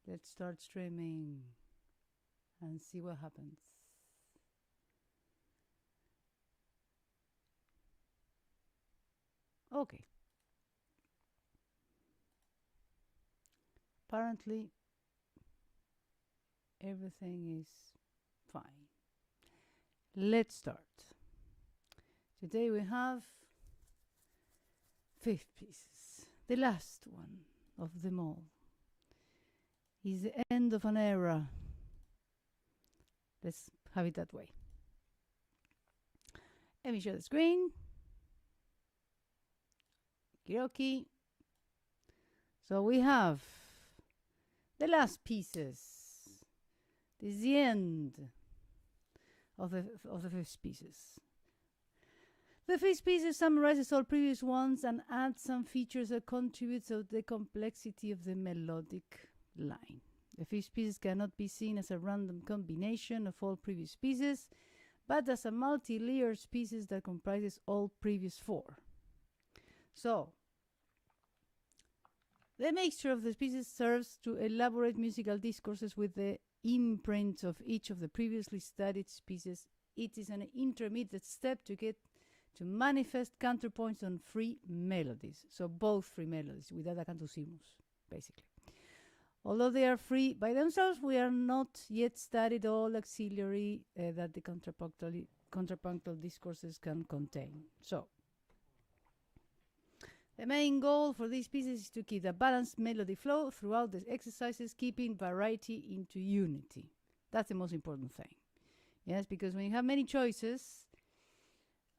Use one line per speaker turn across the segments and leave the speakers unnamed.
Let's start streaming and see what happens. Okay. Apparently, everything is fine. Let's start. Today we have 5 pieces. The last one of them all is the end of an era. Let's have it that way. Let me share the screen. Okie. So we have the last pieces. This is the end of the 5th pieces. The 5th piece summarizes all previous ones and adds some features that contribute to the complexity of the melodic line. The 5th piece cannot be seen as a random combination of all previous pieces, but as a multi-layered piece that comprises all previous 4. So, the mixture of the pieces serves to elaborate musical discourses with the imprint of each of the previously studied pieces. It is an intermediate step to get to manifest counterpoints on free melodies. So both free melodies, without a cantusimus, basically. Although they are free by themselves, we are not yet studied all auxiliary that the contrapunctal discourses can contain. So, the main goal for these pieces is to keep a balanced melody flow throughout the exercises, keeping variety into unity. That's the most important thing. Yes, because when you have many choices,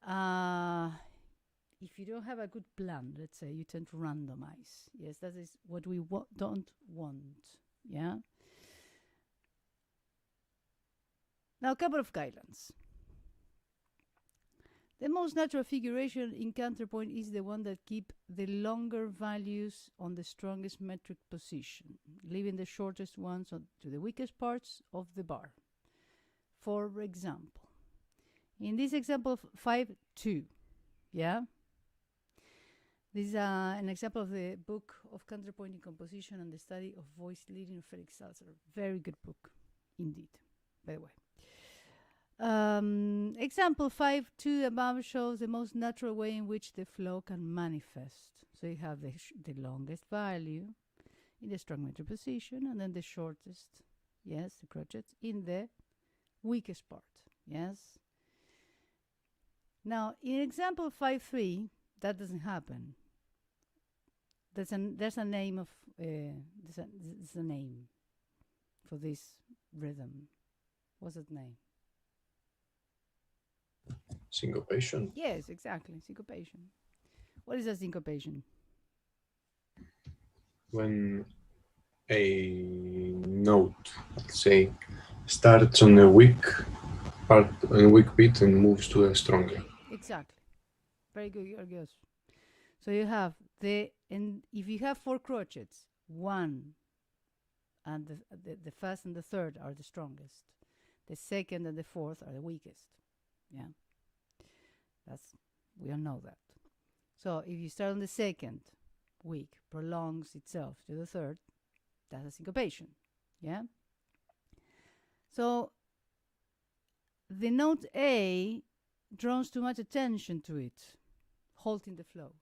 if you don't have a good plan, let's say, you tend to randomize. Yes, that is what we don't want. Yeah. Now, a couple of guidelines. The most natural figuration in counterpoint is the one that keeps the longer values on the strongest metric position, leaving the shortest ones to the weakest parts of the bar. For example, in this example 5-2, yeah? This is an example of the book of Counterpoint in Composition and the Study of Voice Leading of Felix Salzer. Very good book, indeed, by the way. Example 5-2 above shows the most natural way in which the flow can manifest. So you have the longest value in the strong metric position, and then the shortest, yes, the crotchets, in the weakest part, yes. Now, in example 5-3, that doesn't happen. There's a name of there's a name for this rhythm. What's that name?
Syncopation.
Yes, exactly. Syncopation. What is a syncopation?
When a note, let's say, starts on a weak part, a weak beat, and moves to a stronger.
Exactly. Very good, Georgios. So you have and if you have 4 crotchets, 1 and the first and the third are the strongest. The second and the fourth are the weakest. Yeah. We all know that. So if you start on the second, weak, prolongs itself to the third, that's a syncopation. Yeah. So the note A draws too much attention to it, halting the flow.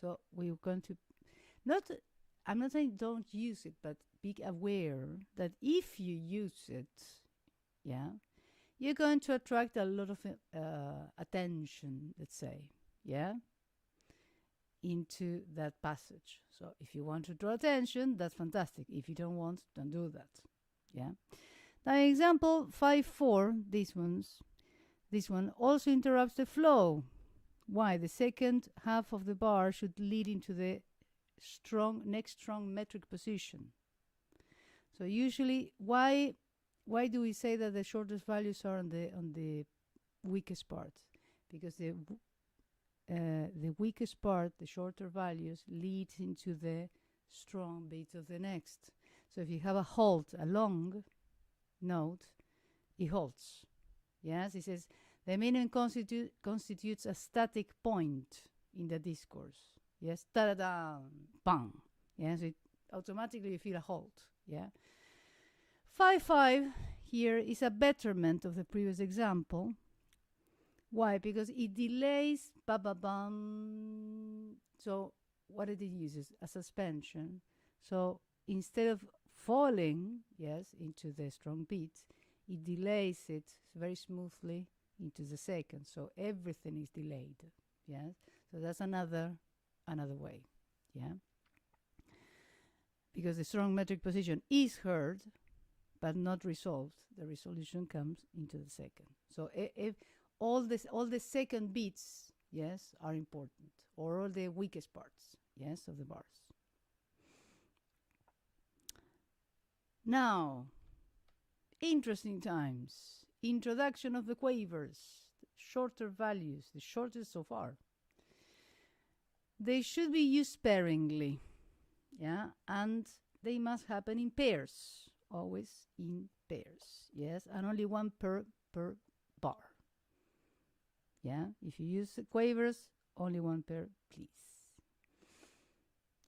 So we're going to I'm not saying don't use it, but be aware that if you use it, yeah, you're going to attract a lot of attention, let's say, yeah, into that passage. So if you want to draw attention, that's fantastic. If you don't want, don't do that, yeah. Now, example 5-4, this one also interrupts the flow. Why? The second half of the bar should lead into the next strong metric position. So usually, why do we say that the shortest values are on the weakest part? Because the weakest part, the shorter values, leads into the strong beat of the next. So if you have a long note, it halts. Yes, it says the minimum constitutes a static point in the discourse. Yes, ta-da-da, bang. Yes, automatically you feel a halt. Yeah. 5/5 here is a betterment of the previous example. Why? Because it delays ba-ba-bum. So what it uses? A suspension. So instead of falling, yes, into the strong beat, it delays it very smoothly into the second. So everything is delayed. Yes. So that's another way. Yeah. Because the strong metric position is heard, but not resolved. The resolution comes into the second. So if all the second beats, yes, are important, or all the weakest parts, yes, of the bars. Now, interesting times. Introduction of the quavers, shorter values, the shortest so far. They should be used sparingly, yeah, and they must happen in pairs, always in pairs, yes, and only one per bar. Yeah, if you use quavers, only one pair, please.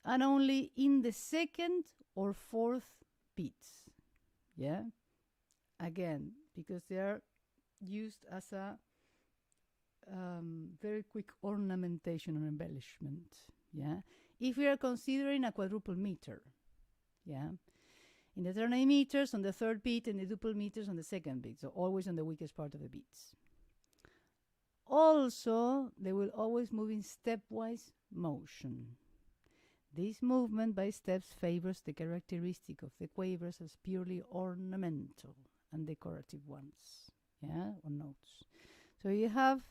And only in the second or fourth beats. Yeah, again, because they are used as a very quick ornamentation or embellishment. Yeah, if we are considering a quadruple meter. Yeah, in the ternary meters on the third beat and the duple meters on the second beat. So always on the weakest part of the beats. Also, they will always move in stepwise motion. This movement by steps favors the characteristic of the quavers as purely ornamental and decorative ones, yeah, or notes. So you have,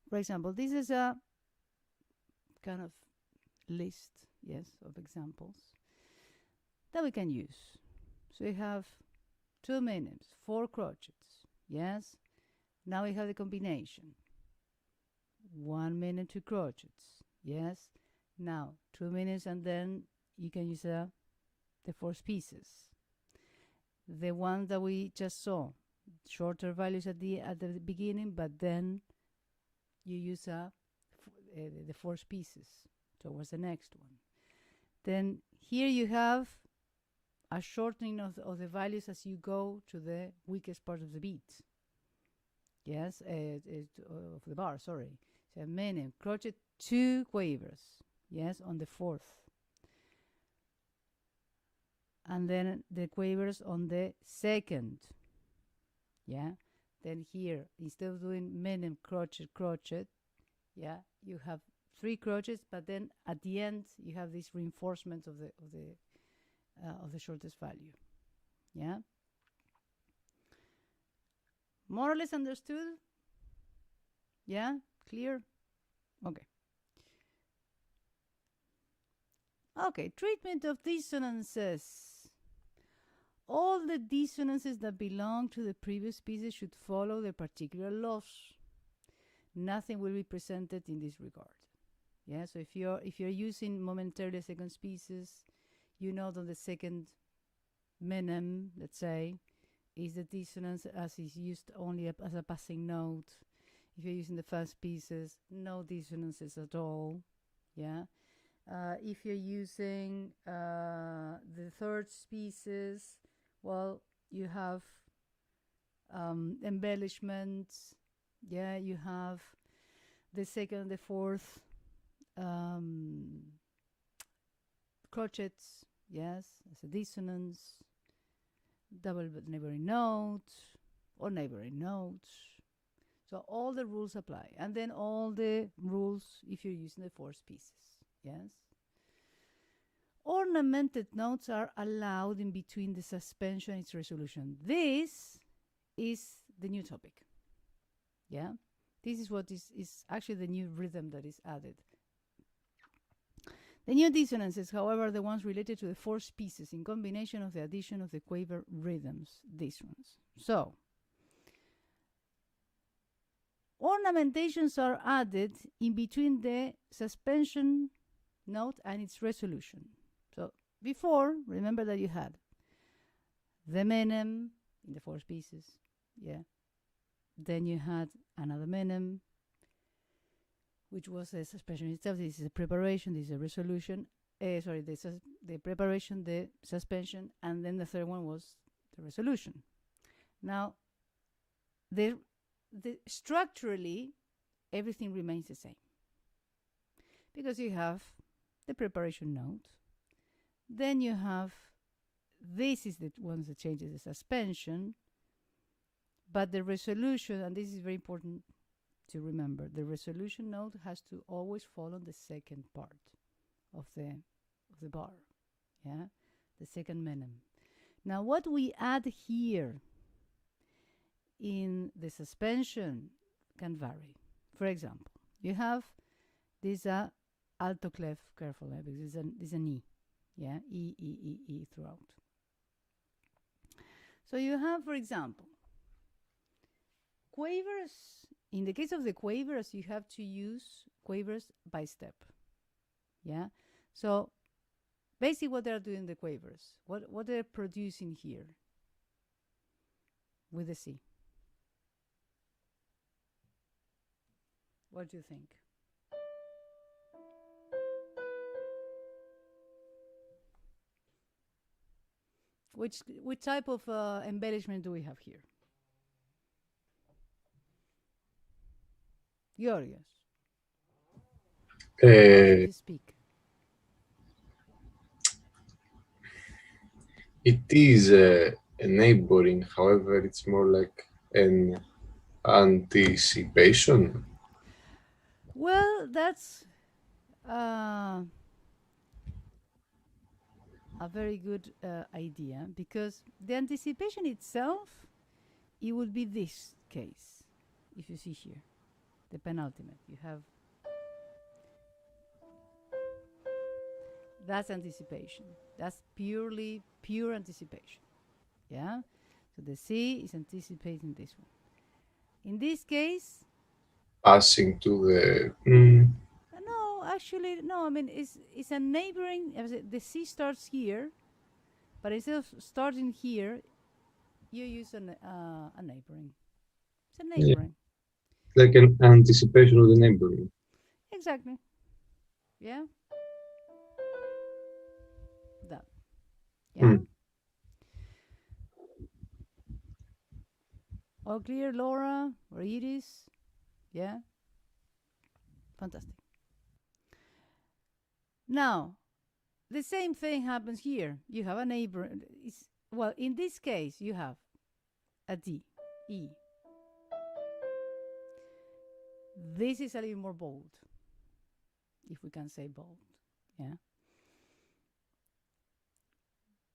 for example, this is a kind of list, yes, of examples that we can use. So we have 2 minims, 4 crotchets, yes. Now we have the combination. 1 minute, 2 crotchets. Yes. Now 2 minutes, and then you can use the 4 pieces. The one that we just saw, shorter values at the beginning, but then you use the 4 pieces towards the next one. Then here you have a shortening of the values as you go to the weakest part of the beat. Yes, of the bar, sorry. So minim, crochet, 2 quavers, yes, on the fourth. And then the quavers on the second. Yeah. Then here, instead of doing minim, crochet, yeah, you have 3 crochets, but then at the end you have this reinforcement of the shortest value. Yeah. More or less understood? Yeah? Clear? Okay. Okay, treatment of dissonances. All the dissonances that belong to the previous pieces should follow their particular laws. Nothing will be presented in this regard. Yeah, so if you're using momentarily second pieces, you know that the second minim, let's say, is the dissonance as is used only as a passing note. If you're using the first pieces, no dissonances at all. Yeah. If you're using the third pieces, well, you have embellishments. Yeah, you have the second, the fourth crotchets. Yes, as a dissonance. Double neighboring notes or neighboring notes. So all the rules apply. And then all the rules if you're using the 4 pieces. Yes. Ornamented notes are allowed in between the suspension and its resolution. This is the new topic. Yeah. This is what is actually the new rhythm that is added. The new dissonances, however, are the ones related to the 4 pieces in combination of the addition of the quaver rhythms, these ones. So, ornamentations are added in between the suspension note and its resolution. So, before, remember that you had the minim in the 4 pieces, yeah. Then you had another minim, which was a suspension itself. This is a preparation, this is a resolution. the preparation, the suspension, and then the third one was the resolution. Now, the structurally, everything remains the same, because you have the preparation note, then you have, this is the one that changes the suspension, but the resolution, and this is very important to remember, the resolution note has to always follow the second part of the bar, yeah, the second menem. Now, what we add here in the suspension can vary. For example, you have this alto clef, careful, because this is an E, yeah, E, E, E, E throughout. So you have, for example, quavers. In the case of the quavers, you have to use quavers by step, yeah. So basically, what they're doing, the quavers, what they're producing here with the C. What do you think? Which type of embellishment do we have here? Georgios. You speak.
It is a neighboring, however, it's more like an anticipation.
Well, that's a very good idea, because the anticipation itself, it would be this case. If you see here, the penultimate, you have, that's anticipation. That's pure anticipation. Yeah? So the C is anticipating this one. In this case,
Passing to the...
no, actually, no. I mean, it's a neighboring. The C starts here, but instead of starting here, you use a neighboring. It's a neighboring.
Yeah. Like an anticipation of the neighboring.
Exactly. Yeah. That. Yeah. All clear, Laura or Iris? Yeah. Fantastic. Now, the same thing happens here. You have a neighbor. Well, in this case, you have a D, E. This is a little more bold, if we can say bold. Yeah.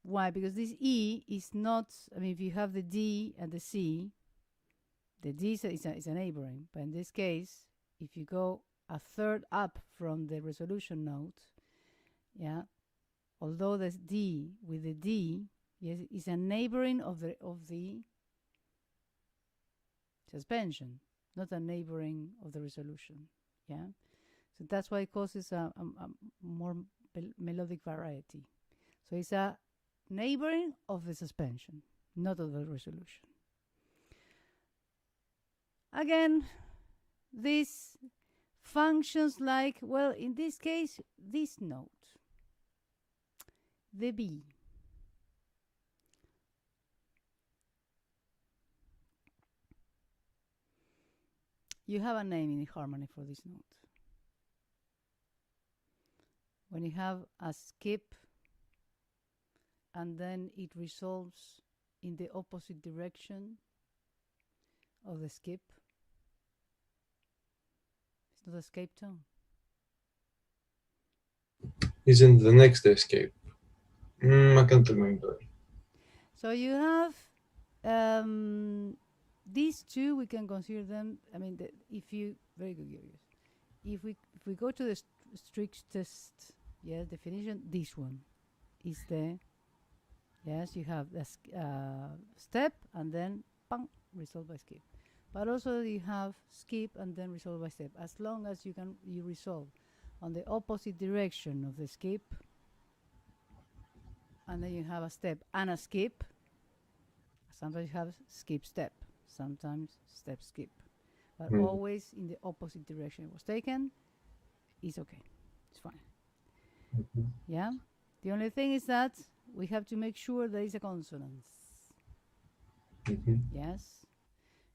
Why? Because this E is not, I mean, if you have the D and the C, the D is a neighboring. But in this case, if you go a third up from the resolution note, yeah, although the D with the D, yes, is a neighboring of the suspension, not a neighboring of the resolution. Yeah, so that's why it causes a more melodic variety. So it's a neighboring of the suspension, not of the resolution. Again, this functions like, well, in this case, this note, the B. You have a name in the harmony for this note. When you have a skip and then it resolves in the opposite direction of the skip, it's not escape tone.
Isn't the next escape? I can't remember.
So you have these two, we can consider them, I mean, if you, very good, Julius. If we go to the strictest, yes, definition, this one is the, yes, you have the step and then pang, resolved by skip. But also you have skip and then resolve by step. As long as you resolve on the opposite direction of the skip, and then you have a step and a skip. Sometimes you have skip step, sometimes step skip, but always in the opposite direction it was taken. It's okay, it's fine. Yeah? The only thing is that we have to make sure there is a consonance. Yes?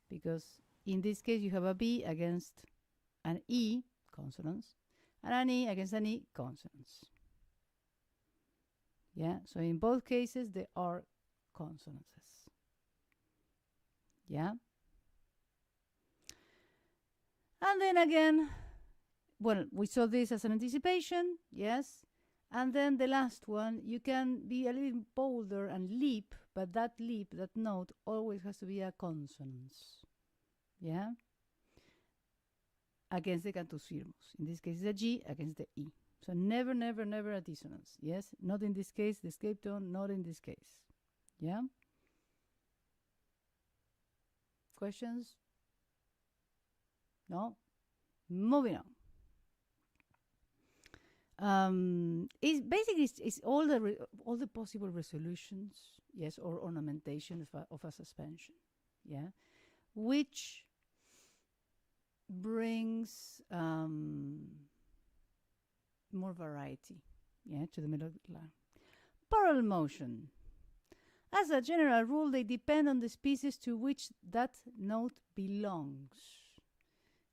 Because in this case, you have a B against an E, consonants, and an E against an E, consonants. Yeah? So in both cases, there are consonances. Yeah? And then again, well, we saw this as an anticipation, yes? And then the last one, you can be a little bolder and leap, but that leap, that note, always has to be a consonance. Yeah? Against the cantus firmus. In this case, it's a G against the E. So never, never, never a dissonance. Yes? Not in this case, the escape tone, not in this case. Yeah? Questions? No? Moving on. It's all the possible resolutions, yes, or ornamentation of a suspension, yeah, which brings more variety, yeah, to the melodic line. Parallel motion. As a general rule, they depend on the species to which that note belongs.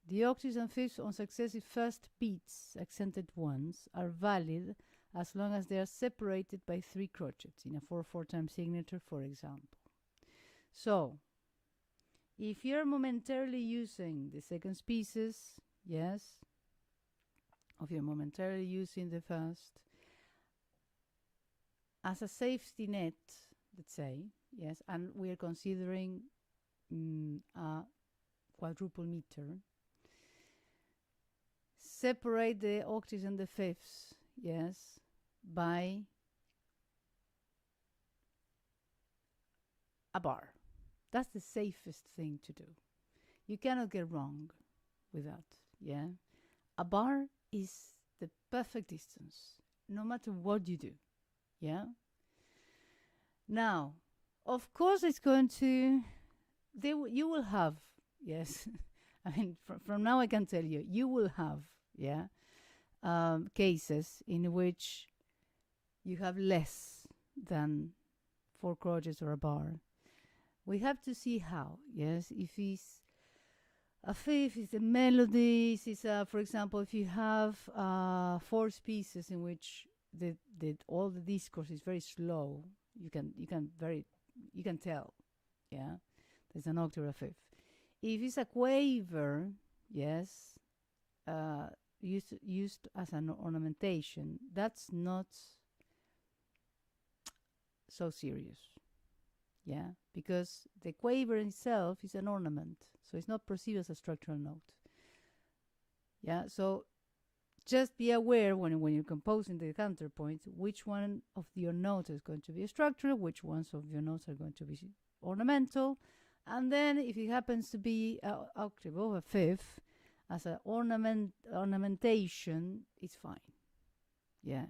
The octaves and fifths on successive first beats, accented ones, are valid as long as they are separated by 3 crotchets in a 4/4 time signature, for example. So, if you're momentarily using the second species, yes, if you're momentarily using the first as a safety net, let's say, yes, and we are considering a quadruple meter, separate the octaves and the fifths, yes, by a bar. That's the safest thing to do. You cannot get wrong with that, yeah? A bar is the perfect distance, no matter what you do, yeah? Now, of course, it's going to, you will have, yes, I mean, from now I can tell you, you will have, yeah, cases in which you have less than 4 crotchets or a bar. We have to see how, yes, if it's a fifth, it's a melody, it's for example, if you have 4 pieces in which all the discourse is very slow, you can tell, yeah, there's an octave or a fifth. If it's a quaver, yes, used as an ornamentation, that's not so serious, yeah, because the quaver itself is an ornament, so it's not perceived as a structural note. Yeah, so just be aware when you're composing the counterpoint, which one of your notes is going to be a structural, which ones of your notes are going to be ornamental, and then if it happens to be an octave over a fifth as an ornamentation, it's fine. Yeah.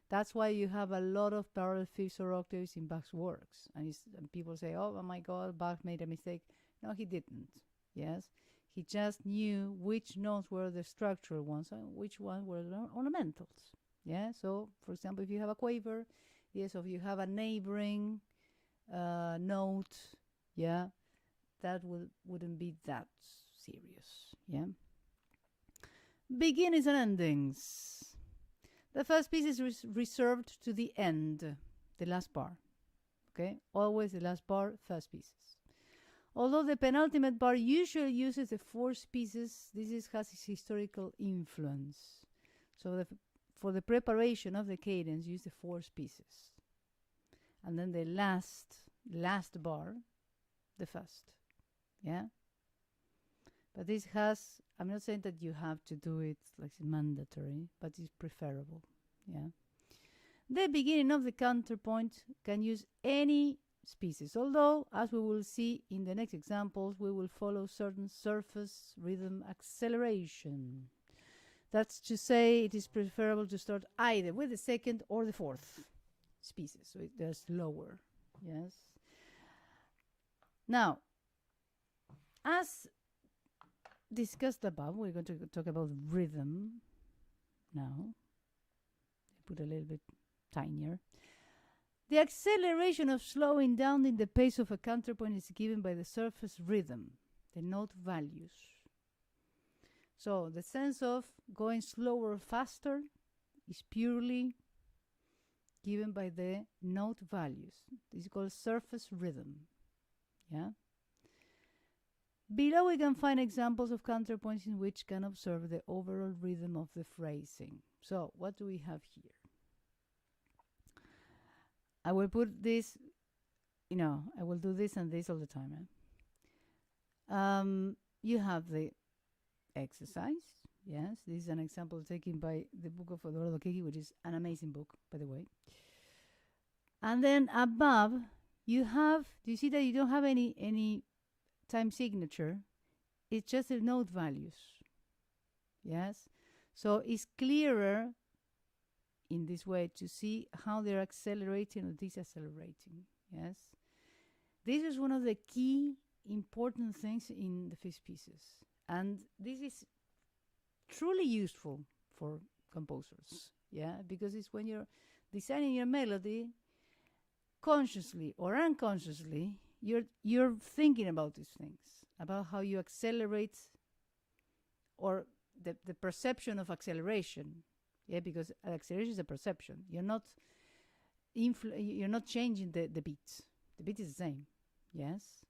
That's why you have a lot of parallel fifths or octaves in Bach's works. And people say, oh my God, Bach made a mistake. No, he didn't. Yes. He just knew which notes were the structural ones and which ones were the ornamentals. Yeah. So, for example, if you have a quaver, yes, or if you have a neighboring note, yeah, that wouldn't be that serious. Yeah. Beginnings and endings. The first piece is reserved to the end, the last bar. Okay, always the last bar, first pieces. Although the penultimate bar usually uses the 4 pieces, this has its historical influence. So for the preparation of the cadence, use the 4 pieces. And then the last bar, the first. Yeah? But this has, I'm not saying that you have to do it like it's mandatory, but it's preferable. Yeah. The beginning of the counterpoint can use any species, although, as we will see in the next examples, we will follow certain surface rhythm acceleration. That's to say, it is preferable to start either with the second or the fourth species, so they're slower. Yes. Now, as discussed above, we're going to talk about rhythm now. put a little bit tinier. The acceleration of slowing down in the pace of a counterpoint is given by the surface rhythm, the note values. So the sense of going slower or faster is purely given by the note values. This is called surface rhythm. Yeah. Below we can find examples of counterpoints in which can observe the overall rhythm of the phrasing. So what do we have here? I will put this, I will do this and this all the time. You have the exercise. Yes, this is an example taken by the book of Eduardo Kiki, which is an amazing book, by the way. And then above, do you see that you don't have any time signature? It's just the note values. Yes, so it's clearer in this way to see how they're accelerating or decelerating. Yes, this is one of the key important things in the fifth pieces, and this is truly useful for composers. Yeah, because it's when you're designing your melody, consciously or unconsciously, you're thinking about these things, about how you accelerate, or the perception of acceleration. Yeah, because acceleration is a perception. You're not changing the beat. The beat is the same. Yes.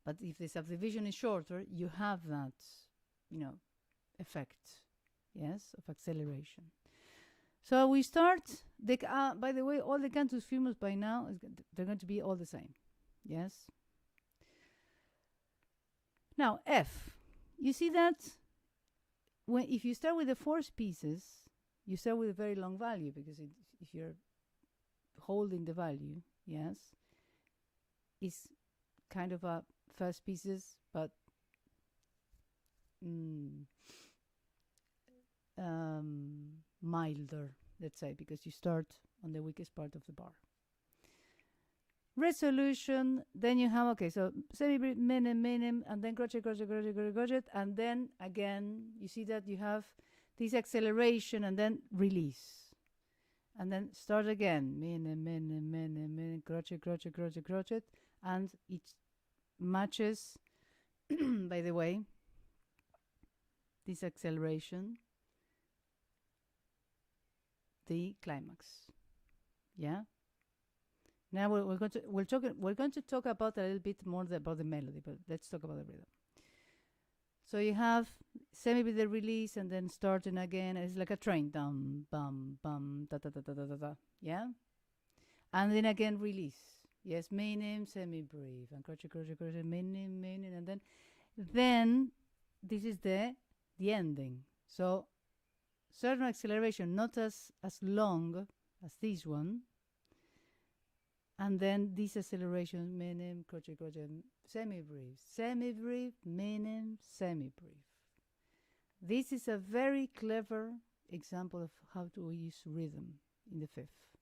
But if the subdivision is shorter, you have that, effect. Yes, of acceleration. So we start. By the way, all the cantus firmus by now they're going to be all the same. Yes. Now F. You see that if you start with the fourth pieces, you start with a very long value, because if you're holding the value, yes, it's kind of a first pieces, but milder, let's say, because you start on the weakest part of the bar. Resolution, then you have, so semi-brief, minim, and then crochet, and then again, you see that you have this acceleration and then release. And then start again, minim, crochet, and it matches, by the way, this acceleration, the climax. Yeah. Now we're going to talk about a little bit more about the melody, but let's talk about the rhythm. So you have semi with the release and then starting again. It's like a train, down, bum, bum, da da da da da da da. Yeah, and then again release. Yes, minim, semi brief, and crochet, minim, and then this is the ending. So certain acceleration, not as long as this one. And then this acceleration, minim, crochet, semi-brief, minim, semi-brief. This is a very clever example of how to use rhythm in the fifth.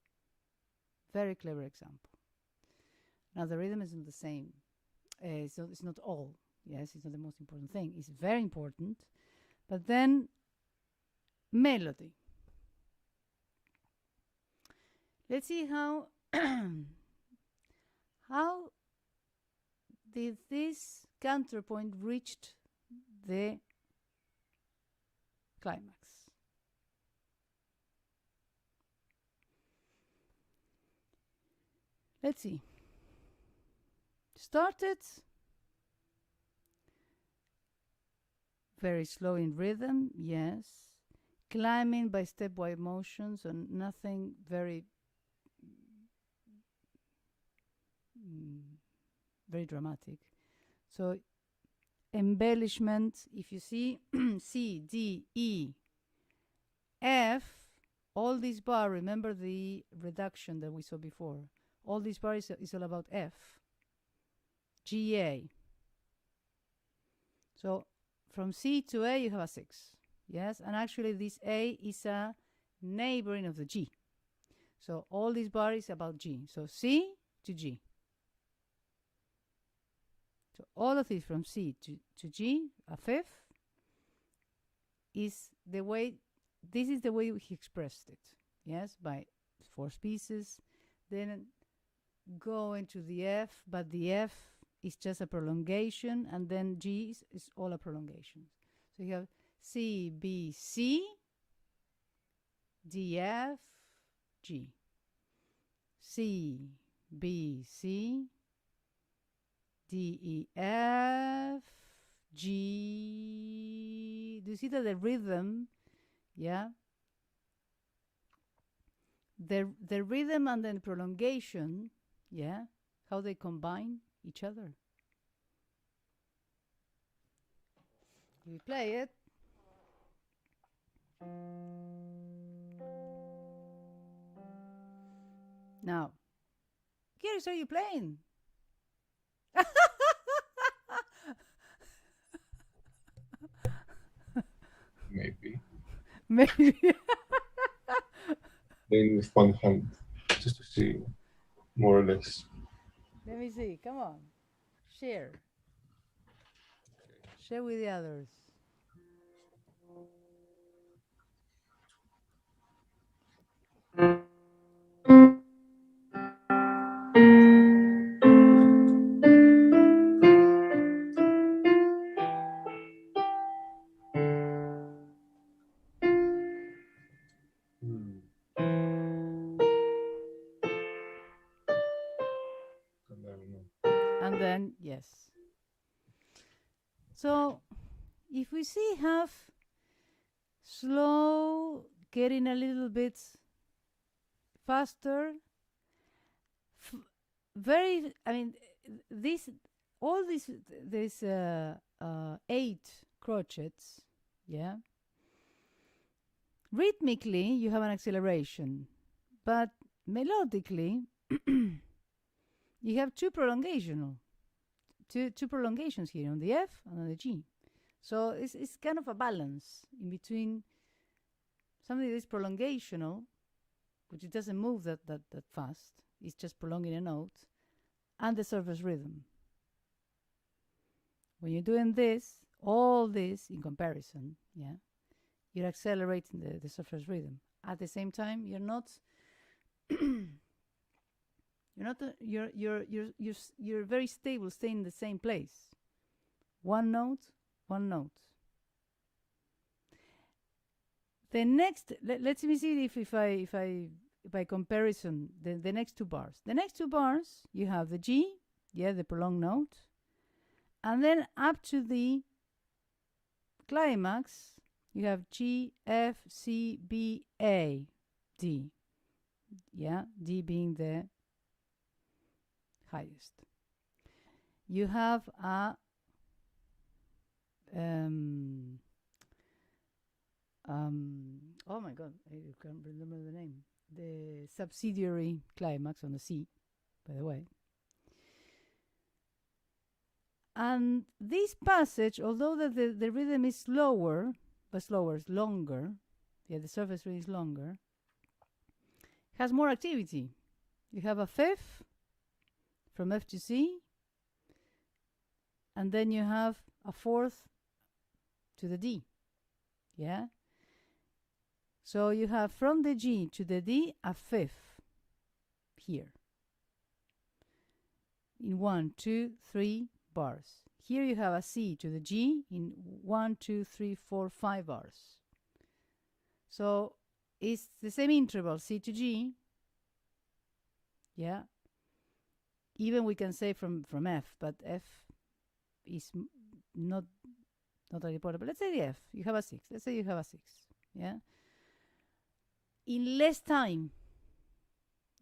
Very clever example. Now the rhythm isn't the same. So it's not all. Yes, it's not the most important thing. It's very important. But then melody. Let's see how how did this counterpoint reached the climax? Let's see. Started very slow in rhythm, yes. Climbing by stepwise motions, and nothing very dramatic. So embellishment, if you see C, D, E, F, all this bar, remember the reduction that we saw before. All this bar is all about F. G, A. So from C to A you have a 6. Yes, and actually this A is a neighboring of the G. So all this bar is about G. So C to G. So all of this from C to G, a fifth, is the way this is the way he expressed it. Yes, by 4 pieces, then go into the F, but the F is just a prolongation, and then G is all a prolongation. So you have C, B, C, D, F, G. C, B, C, D, E, F, G. Do you see that the rhythm, yeah? The rhythm and then prolongation, yeah, how they combine each other. We play it. Now, Kiris, are you playing?
Maybe.
Maybe.
Playing with one hand, just to see more or less.
Let me see. Come on. Share. Share with the others. And then, yes. So, if we see half slow, getting a little bit faster, all these 8 crotchets, yeah. Rhythmically, you have an acceleration, but melodically, you have two prolongations here on the F and on the G. So it's kind of a balance in between something that is prolongational, which it doesn't move that fast. It's just prolonging a note, and the surface rhythm. When you're doing this, all this in comparison, yeah, you're accelerating the surface rhythm. At the same time, you're very stable, staying in the same place. One note. The next, let me see if I by comparison the next 2 bars. The next 2 bars you have the G, yeah, the prolonged note, and then up to the climax you have G, F, C, B, A, D. Yeah, D being the highest. You have a oh my god, I can't remember the name. The subsidiary climax on the C, by the way. And this passage, although the rhythm is slower, but slower is longer, yeah, the surface rhythm is longer, has more activity. You have a fifth from F to C, and then you have a fourth to the D, yeah? So you have from the G to the D a fifth here in 1, 2, 3 bars. Here you have a C to the G in 1, 2, 3, 4, 5 bars. So it's the same interval, C to G, yeah? Even we can say from F, but F is not really important. But let's say the F, you have a 6. Let's say you have a 6, yeah? In less time,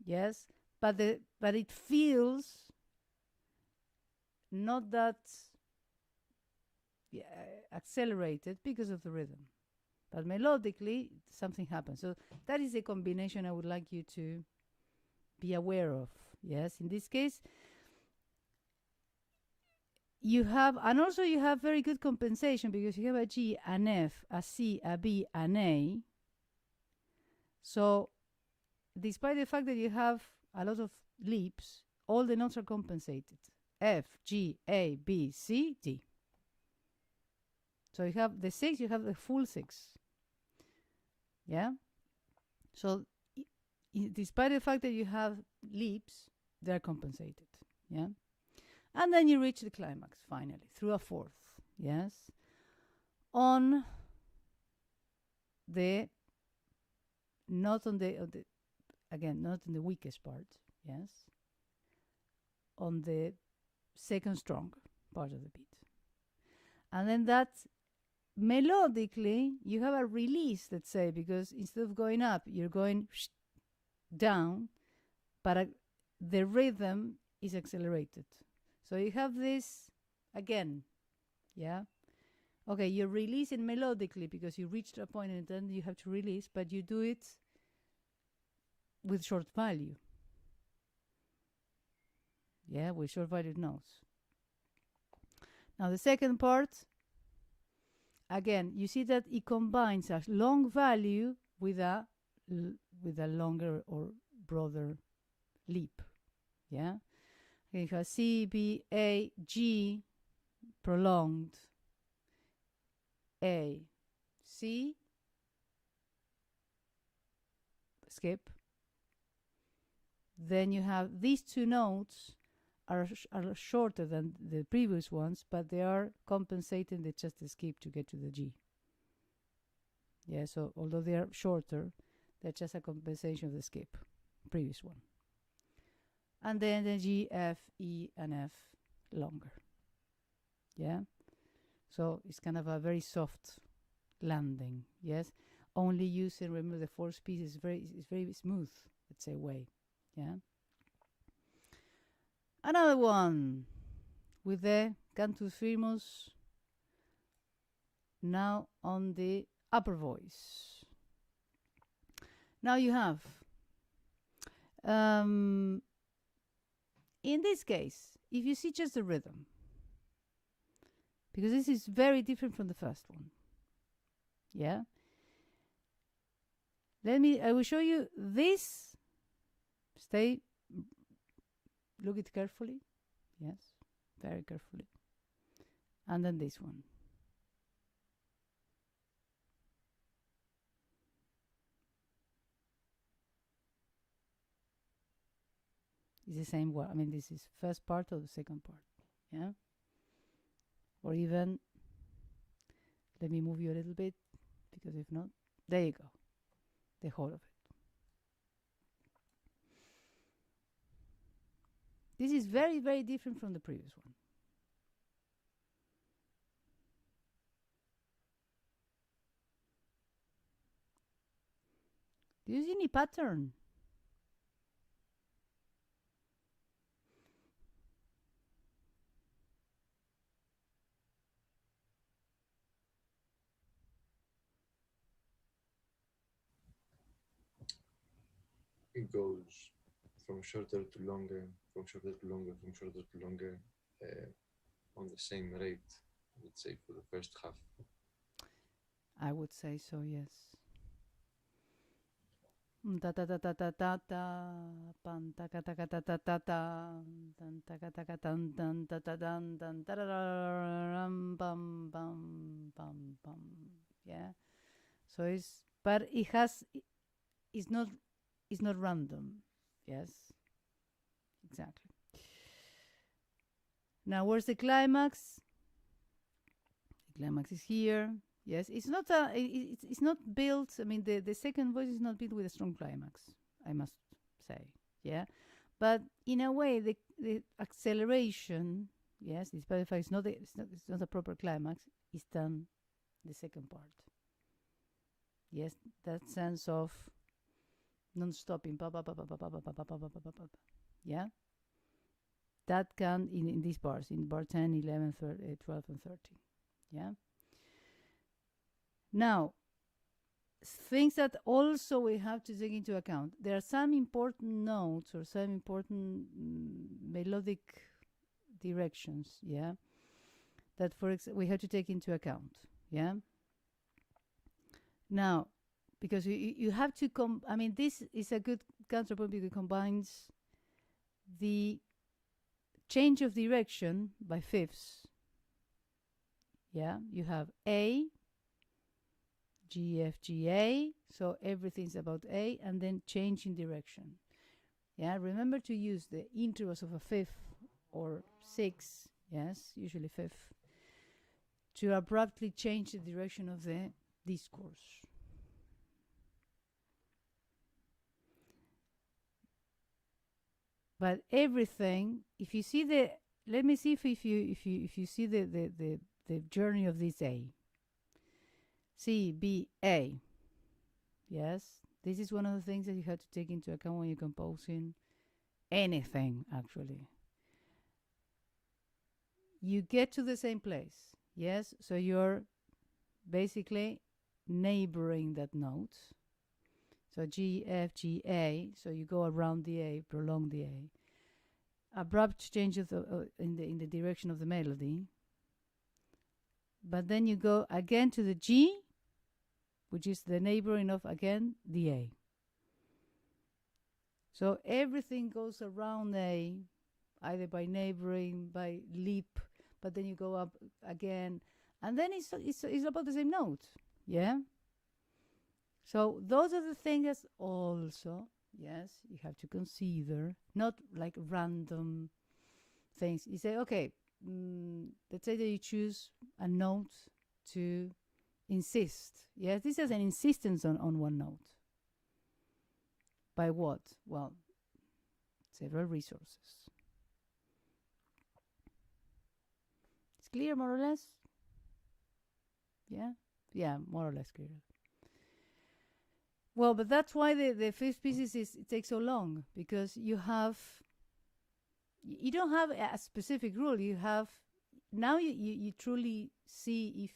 yes, but it feels not that accelerated because of the rhythm, but melodically something happens. So that is a combination I would like you to be aware of. Yes, in this case you have, and also you have very good compensation because you have a G, an F, a C, a B, an A. So despite the fact that you have a lot of leaps, all the notes are compensated. F, G, A, B, C, D. So you have the 6, you have the full 6. Yeah. So despite the fact that you have leaps, they're compensated. Yeah. And then you reach the climax finally through a fourth. Yes. On the not on the again, not in the weakest part. Yes. On the second strong part of the beat. And then that's melodically, you have a release, let's say, because instead of going up, you're going down, but the rhythm is accelerated. So you have this again, yeah? Okay, you're releasing melodically because you reached a point and then you have to release, but you do it with short value. Yeah, with short valued notes. Now the second part, again, you see that it combines a long value with a longer or broader leap. Yeah, okay, you have C, B, A, G, prolonged, A, C, skip. Then you have these two notes are shorter than the previous ones, but they are compensating the just skip to get to the G. Yeah, so although they are shorter, they're just a compensation of the skip, previous one. And then the G, F, E, and F longer. Yeah, so it's kind of a very soft landing. Yes, only using, remember, the fourth piece is very smooth, let's say, way. Yeah. Another one with the cantus firmus now on the upper voice. Now you have, in this case, if you see just the rhythm, because this is very different from the first one. Yeah. I will show you this. Look it carefully. Yes, very carefully. And then this one. It's the same word. I mean, this is first part or the second part. Yeah. Or even, let me move you a little bit, because if not, there you go. The whole of it. This is very, very different from the previous one. Do you see any pattern?
It goes from shorter to longer, from shorter to longer, from shorter to longer, on the same rate, let's say, for the first half.
I would say so, yes. Ta ta ta ta ta ta ta pan ta ta ta ta ta ta ta tan ta ta ta tan tan ta ta dan dan ta ram bam bam bam bam. Yeah. So it's, but it's not random. Yes. Exactly. Now where's the climax? The climax is here. Yes, it's not it's not built. I mean, the second voice is not built with a strong climax, I must say. Yeah, but in a way, the acceleration, yes, despite the fact it's not a proper climax, is done the second part. Yes, that sense of non-stopping, yeah, that can in these bars, in bar 10, 11, 12, and 13. Yeah. Now, things that also we have to take into account. There are some important notes or some important melodic directions, yeah, that we have to take into account, yeah. Now, because you have to I mean, this is a good counterpoint because it combines the change of direction by fifths. Yeah, you have A, G, F, G, A. So everything's about A, and then changing direction. Yeah, remember to use the intervals of a fifth or sixth, yes, usually fifth, to abruptly change the direction of the discourse. But everything, if you see the, let me see if you see the journey of this A. C, B, A. Yes, this is one of the things that you have to take into account when you're composing anything, actually. You get to the same place, yes? So you're basically neighboring that note. So G, F, G, A. So you go around the A, prolong the A. Abrupt changes in the direction of the melody. But then you go again to the G, which is the neighboring of, again, the A. So everything goes around A, either by neighboring, by leap, but then you go up again. And then it's about the same note, yeah? So those are the things also, yes, you have to consider, not like random things. You say, okay, let's say that you choose a note to insist. Yes, this is an insistence on one note. By what? Well, several resources. It's clear, more or less? Yeah? Yeah, more or less clear. Well, but that's why the fifth pieces it takes so long, because you don't have a specific rule. You have, now you truly see if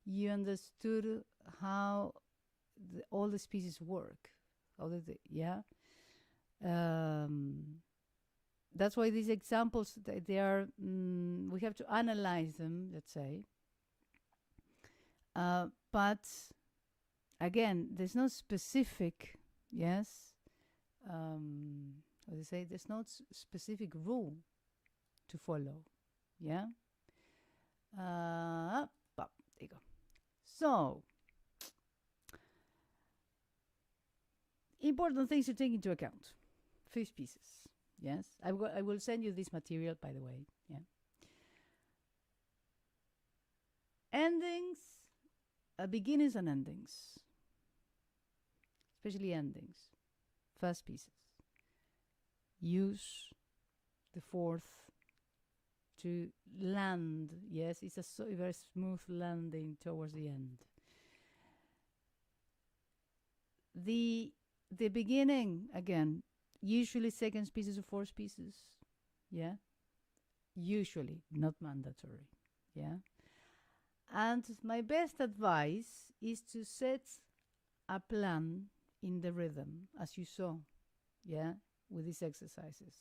you understood how all the pieces work. Yeah. That's why these examples, they are, we have to analyze them, let's say. But again, there's no specific, yes, what they say, there's no specific rule to follow, yeah? There you go. So, important things to take into account. Fifth pieces, yes? I will send you this material, by the way, yeah? Endings, beginnings and endings. Especially endings. First pieces. Use the fourth to land. Yes, it's a very smooth landing towards the end. The beginning, again, usually second pieces or fourth pieces. Yeah? Usually, not mandatory. Yeah? And my best advice is to set a plan in the rhythm, as you saw, yeah, with these exercises.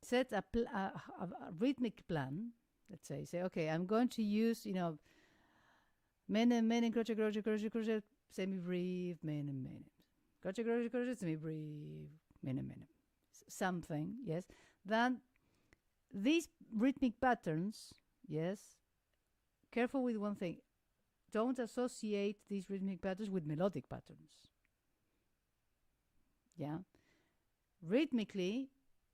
Set a rhythmic plan. Let's say, okay, I'm going to use, menem, crochet, crochet, crochet, crochet, semi-brief, menem. Crochet, crochet, crochet, semi-brief, menem. Something, yes. Then these rhythmic patterns, yes, careful with one thing. Don't associate these rhythmic patterns with melodic patterns. Yeah. Rhythmically,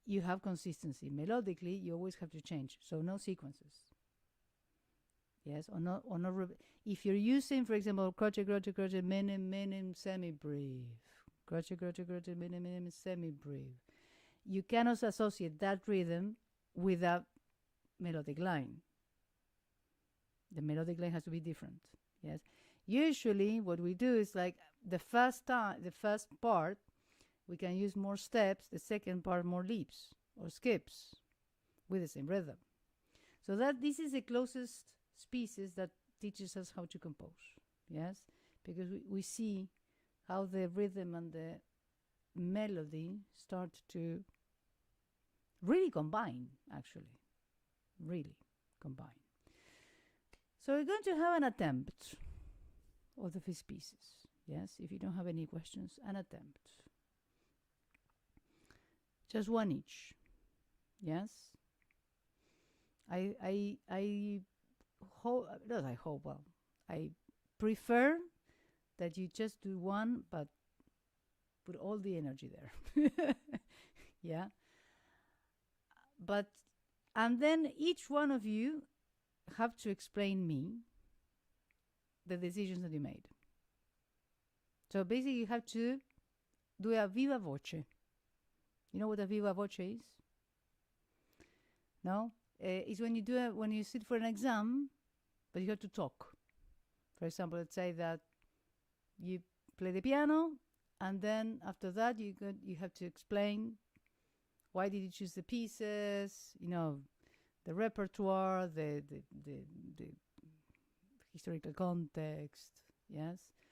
you have consistency. Melodically, you always have to change. So no sequences. Yes, or no. If you're using, for example, crochet, crochet, crochet, menem, semi-brief, crochet, crochet, crochet, menem, semi-brief, you cannot associate that rhythm with a melodic line. The melodic line has to be different. Yes. Usually, what we do is like the first part, we can use more steps. The second part, more leaps or skips with the same rhythm. So that this is the closest species that teaches us how to compose. Yes, because we see how the rhythm and the melody start to really combine. Actually, really combine. So we're going to have an attempt of the fifth pieces. Yes, if you don't have any questions, an attempt. Just one each. Yes. I hope. Not I hope. Well, I prefer that you just do one, but put all the energy there. Yeah. But, and then each one of you have to explain me the decisions that you made. So basically you have to do a viva voce. You know what a viva voce is? No? It's when you do it, when you sit for an exam, but you have to talk. For example, let's say that you play the piano, and then after that you have to explain why did you choose the pieces, you know, the repertoire, the historical context, yes,